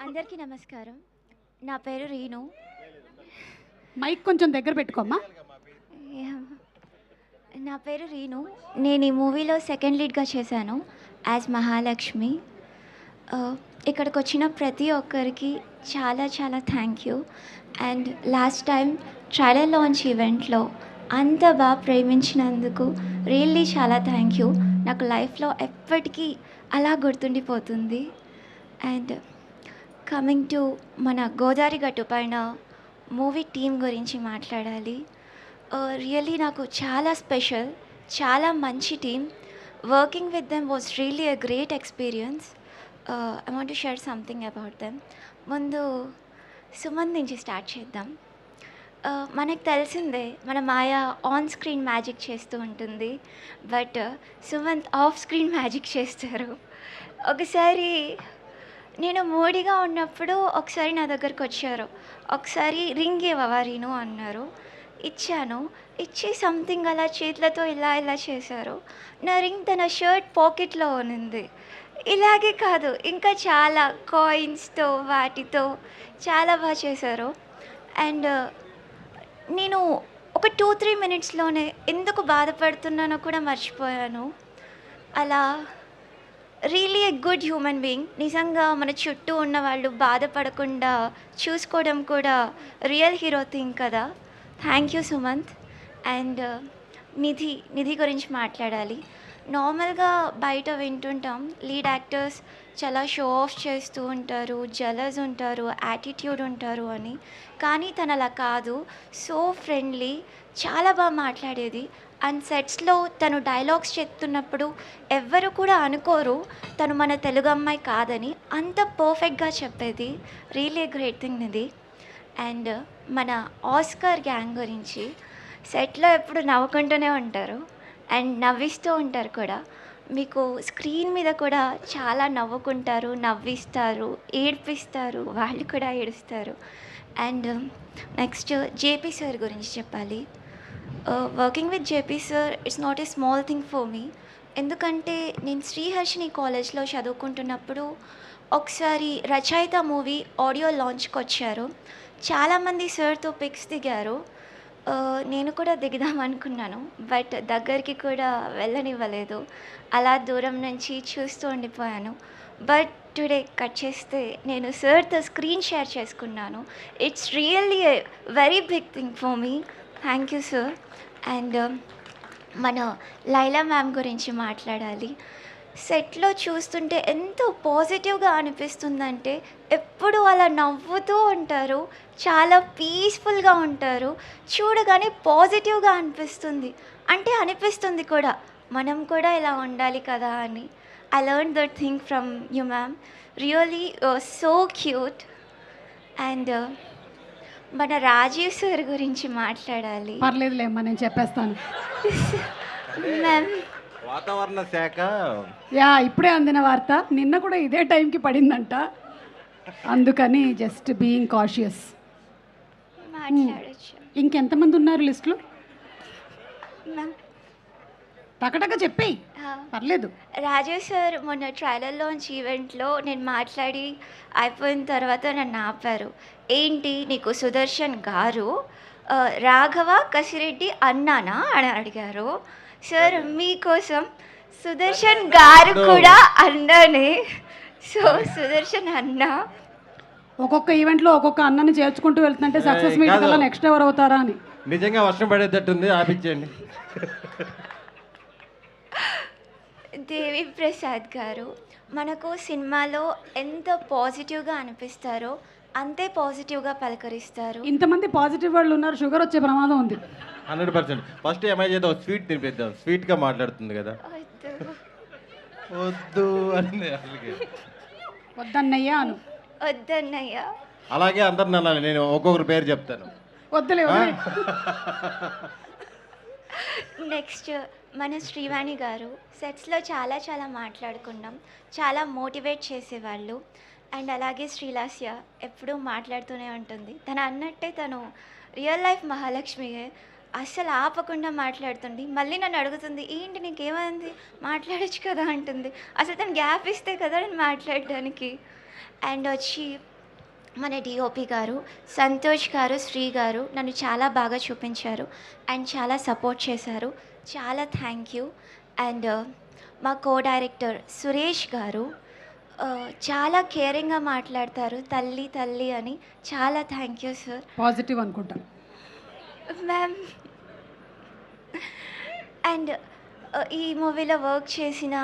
అందరికీ నమస్కారం. నా పేరు రీను. మైక్ కొంచెం దగ్గర పెట్టుకోమ్మా. నా పేరు రీను. నేను ఈ మూవీలో సెకండ్ లీడ్గా చేశాను యాజ్ మహాలక్ష్మి. ఇక్కడికి వచ్చిన ప్రతి ఒక్కరికి చాలా చాలా thank you. And last time trailer launch ఈవెంట్లో అంత బాగా ప్రేమించినందుకు రియల్లీ చాలా థ్యాంక్ యూ. నాకు లైఫ్లో ఎప్పటికీ అలా గుర్తుండిపోతుంది. అండ్ కమింగ్ టు మన గోదావరి గట్టు పైన మూవీ టీం గురించి మాట్లాడాలి. రియల్లీ నాకు చాలా స్పెషల్, చాలా మంచి team. Working with them was really a great experience. I want to share something about them. ముందు సుమంత్ నుంచి స్టార్ట్ చేద్దాం. మనకు తెలిసిందే మన మాయ ఆన్ స్క్రీన్ మ్యాజిక్ చేస్తూ ఉంటుంది, but Sumanth off screen magic చేస్తారు. ఒకసారి నేను మూడీగా ఉన్నప్పుడు ఒకసారి నా దగ్గరకు వచ్చారు. ఒకసారి రింగ్ ఇవ్వవా రీను అన్నారు. ఇచ్చాను. ఇచ్చి సంథింగ్ అలా చేతులతో ఇలా ఇలా చేశారు. నా రింగ్ తన షర్ట్ పాకెట్లో ఉన్నింది. ఇలాగే కాదు, ఇంకా చాలా కాయిన్స్తో వాటితో చాలా బాగా చేశారు. అండ్ నేను ఒక 2-3 మినిట్స్లోనే ఎందుకు బాధపడుతున్నానో కూడా మర్చిపోయాను. అలా really a good human being. నిజంగా మన చుట్టూ ఉన్న వాళ్ళు బాధపడకుండా చూసుకోవడం కూడా రియల్ హీరో థింగ్ కదా. Thank you Sumanth. అండ్ నిధి గురించి మాట్లాడాలి. నార్మల్గా బయట వింటుంటాం లీడ్ యాక్టర్స్ చాలా షో ఆఫ్ చేస్తూ ఉంటారు, జలస్ ఉంటారు, యాటిట్యూడ్ ఉంటారు అని. కానీ తను అలా కాదు. సో ఫ్రెండ్లీ, చాలా బాగా మాట్లాడేది. అండ్ సెట్స్లో తను డైలాగ్స్ చెప్తున్నప్పుడు ఎవ్వరు కూడా అనుకోరు తను మన తెలుగు అమ్మాయి కాదని. అంత పర్ఫెక్ట్గా చెప్పేది. రియలీ గ్రేట్ థింగ్ ఇది. అండ్ మన ఆస్కార్ గ్యాంగ్ గురించి, సెట్లో ఎప్పుడు నవ్వుకుంటూనే ఉంటారు అండ్ నవ్విస్తూ ఉంటారు కూడా. మీకు స్క్రీన్ మీద కూడా చాలా నవ్వుకుంటారు, నవ్విస్తారు, ఏడ్పిస్తారు, వాళ్ళు కూడా ఏడుస్తారు. అండ్ నెక్స్ట్ జేపీ సార్ గురించి చెప్పాలి. Working with JP sir it's not a small thing for మీ. ఎందుకంటే నేను శ్రీహర్షిని కాలేజ్లో చదువుకుంటున్నప్పుడు ఒకసారి రచయిత మూవీ ఆడియో లాంచ్కి వచ్చారు. చాలామంది సార్తో పిక్స్ దిగారు. నేను కూడా దిగుదాం అనుకున్నాను, బట్ దగ్గరికి కూడా వెళ్ళనివ్వలేదు. అలా దూరం నుంచి చూస్తూ ఉండిపోయాను. బట్ టుడే కట్ చేస్తే నేను సార్తో స్క్రీన్ షేర్ చేసుకున్నాను. It's really a very big thing for me. Thank you sir. And మన లైలా మ్యామ్ గురించి మాట్లాడాలి. సెట్లో చూస్తుంటే ఎంతో పాజిటివ్గా అనిపిస్తుందంటే, ఎప్పుడు అలా నవ్వుతూ ఉంటారు, చాలా పీస్ఫుల్గా ఉంటారు. చూడగానే పాజిటివ్గా అనిపిస్తుంది. అంటే అనిపిస్తుంది కూడా మనం కూడా ఇలా ఉండాలి కదా అని. I learn that thing from you ma'am. Really so cute. And మన రాజీవ్ సార్ గురించి మాట్లాడాలి. పర్లేదులేమ్మా, నేను చెప్పేస్తాను. మ్యామ్ వాతావరణ శాఖ ఇప్పుడే అందిన వార్త, నిన్న కూడా ఇదే టైంకి పడిందంట. అందుకని జస్ట్ బీయింగ్ కాషియస్. మాట్లాడచ్చు ఇంకెంతమంది ఉన్నారు లిస్టులో? మ్యామ్. టకటక చెప్పేయి, పర్లేదు. రాజు సార్ మొన్న ట్రైలర్ లాంచ్ ఈవెంట్లో నేను మాట్లాడి అయిపోయిన తర్వాత నన్ను ఆపారు. ఏంటి నీకు సుదర్శన్ గారు రాఘవ కసిరెడ్డి అన్నానా అని అడిగారు. సార్ మీకోసం సుదర్శన్ గారు కూడా అన్నానే. సో సుదర్శన్ అన్న ఒక్కొక్క ఈవెంట్లో ఒక్కొక్క అన్నని చేర్చుకుంటూ వెళ్తుంటే సక్సెస్ మీట్ కల్లా నెక్స్ట్ ఎవరు అవుతారా అని. నిజంగా వర్షం పడేటట్టుంది, ఆపించండి. దేవి ప్రసాద్ గారు మనకు సినిమాలో ఎంత పాజిటివ్గా అనిపిస్తారో అంతే పాజిటివ్గా పలకరిస్తారు. ఇంతమంది పాజిటివ్ వాళ్ళు ఉన్నారు, షుగర్ వచ్చే ప్రమాదం ఉంది. 100%. ఫస్ట్ ఏమై చేద్దాం, స్వీట్ తినిపిద్దాం. స్వీట్గా మాట్లాడుతుంది కదా. వద్దు అని అసలుకి వద్దన్నయ్యా అను. వద్దన్నయ్య. అలాగే అందరిని అనాలి, నేను ఒక్కొక్కరు పేరు చెప్తాను. వద్దులే. నెక్స్ట్ మన శ్రీవాణి గారు సెట్స్లో చాలా చాలా మాట్లాడుకున్నాం, చాలా మోటివేట్ చేసేవాళ్ళు. అండ్ అలాగే శ్రీలాస్య ఎప్పుడూ మాట్లాడుతూనే ఉంటుంది. తను అన్నట్టే తను రియల్ లైఫ్ మహాలక్ష్మియే. అస్సలు ఆపకుండా మాట్లాడుతుంది. మళ్ళీ నన్ను అడుగుతుంది, ఏంటి నీకేమైంది? మాట్లాడొచ్చు కదా అంటుంది. అసలు తను గ్యాప్ ఇస్తే కదా నేను మాట్లాడడానికి. అండ్ వచ్చి మన డిఓపి గారు, సంతోష్ గారు, శ్రీ గారు నన్ను చాలా బాగా చూపించారు అండ్ చాలా సపోర్ట్ చేశారు. చాలా థ్యాంక్ యూ. అండ్ మా కో డైరెక్టర్ సురేష్ గారు చాలా కేరింగ్గా మాట్లాడతారు, తల్లి తల్లి అని. చాలా థ్యాంక్ యూ సార్. పాజిటివ్ అనుకుంటా. మ్యామ్ అండ్ ఈ మూవీలో వర్క్ చేసిన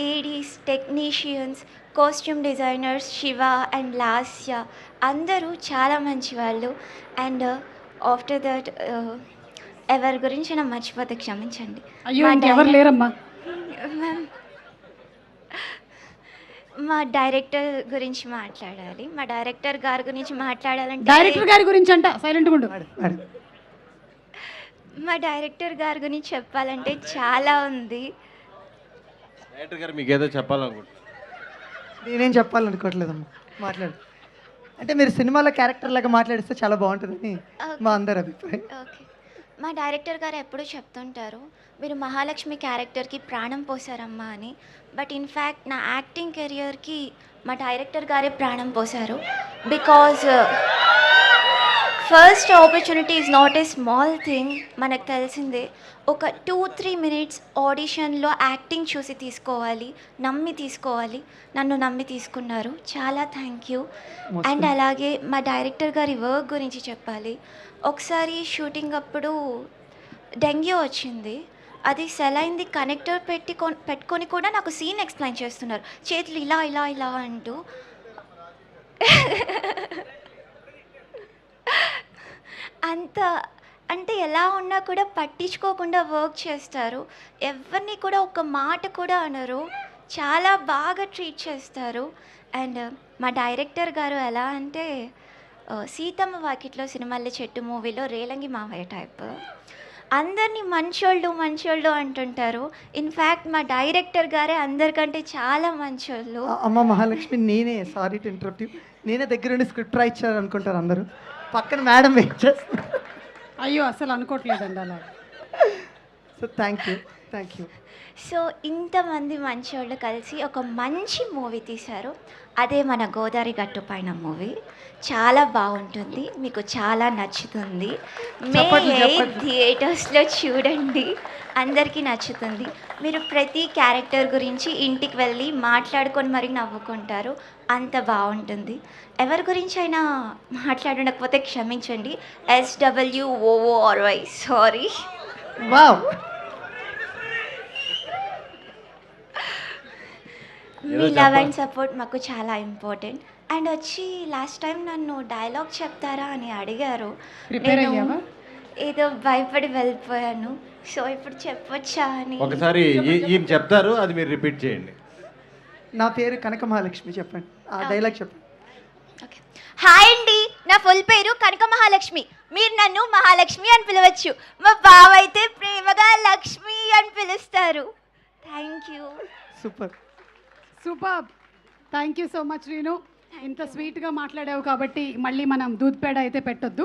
Aedes, technicians, costume designers Shiva and Lasya అందరూ చాలా మంచి వాళ్ళు. అండ్ ఆఫ్టర్ దట్ ఎవరి గురించి నా మర్చిపోతే క్షమించండి. అయ్యో మా ఇంకెవరు లేరమ్మా. మ్యామ్ మా డైరెక్టర్ గురించి మాట్లాడాలి. మా డైరెక్టర్ గారి గురించి మాట్లాడాలంటే డైరెక్టర్ గారి గురించి అంట, సైలెంట్గా ఉండు. మా డైరెక్టర్ గారి గురించి చెప్పాలంటే చాలా ఉంది. డైరెక్టర్ గారు మీకు ఏదో చెప్పాలనుకుంటున్నారు. నేనేం చెప్పాలనుకోవట్లేదమ్మా, మాట్లాడు. అంటే మీరు సినిమాలో క్యారెక్టర్ లాగా మాట్లాడిస్తే చాలా బాగుంటుందని మా అందరి అభిప్రాయం. ఓకే. మా డైరెక్టర్ గారు ఎప్పుడూ చెప్తుంటారు, మీరు మహాలక్ష్మి క్యారెక్టర్కి ప్రాణం పోసారమ్మా అని. బట్ ఇన్ఫ్యాక్ట్ నా యాక్టింగ్ కెరియర్కి మా డైరెక్టర్ గారే ప్రాణం పోసారు. Because first opportunity is not a small thing. మనకు తెలిసిందే, ఒక 2-3 మినిట్స్ ఆడిషన్లో యాక్టింగ్ చూసి తీసుకోవాలి, నమ్మి తీసుకోవాలి. నన్ను నమ్మి తీసుకున్నారు. చాలా థ్యాంక్ యూ. అండ్ అలాగే మా డైరెక్టర్ గారి వర్క్ గురించి చెప్పాలి. ఒకసారి షూటింగ్ అప్పుడు డెంగ్యూ వచ్చింది. అది సెలైన్ది కనెక్టర్ పెట్టుకొని కూడా నాకు సీన్ ఎక్స్ప్లెయిన్ చేస్తున్నారు, చేతులు ఇలా ఇలా ఇలా అంటూ. అంత అంటే ఎలా ఉన్నా కూడా పట్టించుకోకుండా వర్క్ చేస్తారు. ఎవరిని కూడా ఒక మాట కూడా అనరు. చాలా బాగా ట్రీట్ చేస్తారు. అండ్ మా డైరెక్టర్ గారు ఎలా అంటే సీతమ్మ వాకిట్లో సినిమాల చెట్టు మూవీలో రేలంగి మావయ్య టైప్. అందరినీ మంచోళ్ళు మంచోళ్ళు అంటుంటారు. ఇన్ఫ్యాక్ట్ మా డైరెక్టర్ గారే అందరికంటే చాలా మంచోళ్ళు. అమ్మ మహాలక్ష్మి, నేనే సారీ టు ఇంటరప్ట్ యూ, నేనే దగ్గరుండి స్క్రిప్ట్ రాయించారు అనుకుంటారు అందరూ. పక్కన మేడం వెయిట్ చేస్తారు. అయ్యో అసలు అనుకోవట్లేదండి అలా. So thank you. సో ఇంతమంది మంచోళ్ళు కలిసి ఒక మంచి మూవీ తీశారు. అదే మన గోదావరి గట్టు పైన మూవీ. చాలా బాగుంటుంది, మీకు చాలా నచ్చుతుంది. మే 8 థియేటర్స్లో చూడండి, అందరికీ నచ్చుతుంది. మీరు ప్రతి క్యారెక్టర్ గురించి ఇంటికి వెళ్ళి మాట్లాడుకొని మరీ నవ్వుకుంటారు. అంత బాగుంటుంది. ఎవరి గురించి అయినా మాట్లాడకపోతే క్షమించండి. SWOORY, sorry. Wow, me love and support మాకు చాలా ఇంపార్టెంట్. అండ్ వచ్చి లాస్ట్ టైం నన్ను డైలాగ్ చెప్తారా అని అడిగారు. ప్రిపేర్ నేను అయ్యావా? ఏదో భయపడి వెళ్ళిపోయాను. సో ఇప్పుడు చెప్పొచ్చా అని. ఒకసారి ఈయన చెప్తారు, అది మీరు రిపీట్ చేయండి. నా పేరు కనక మహాలక్ష్మి, చెప్పండి ఆ డైలాగ్ చెప్పండి. ఓకే. హాయ్ అండి, నా ఫుల్ పేరు కనక మహాలక్ష్మి. మీరు నన్ను మహాలక్ష్మి అని పిలవచ్చు. మా బావ అయితే ప్రేమగా లక్ష్మి అని పిలుస్తారు. Thank you. Super. Thank you so much Reenu. ఇంత స్వీట్గా మాట్లాడావు కాబట్టి మళ్ళీ మనం దూద్ పేడ అయితే పెట్టొద్దు.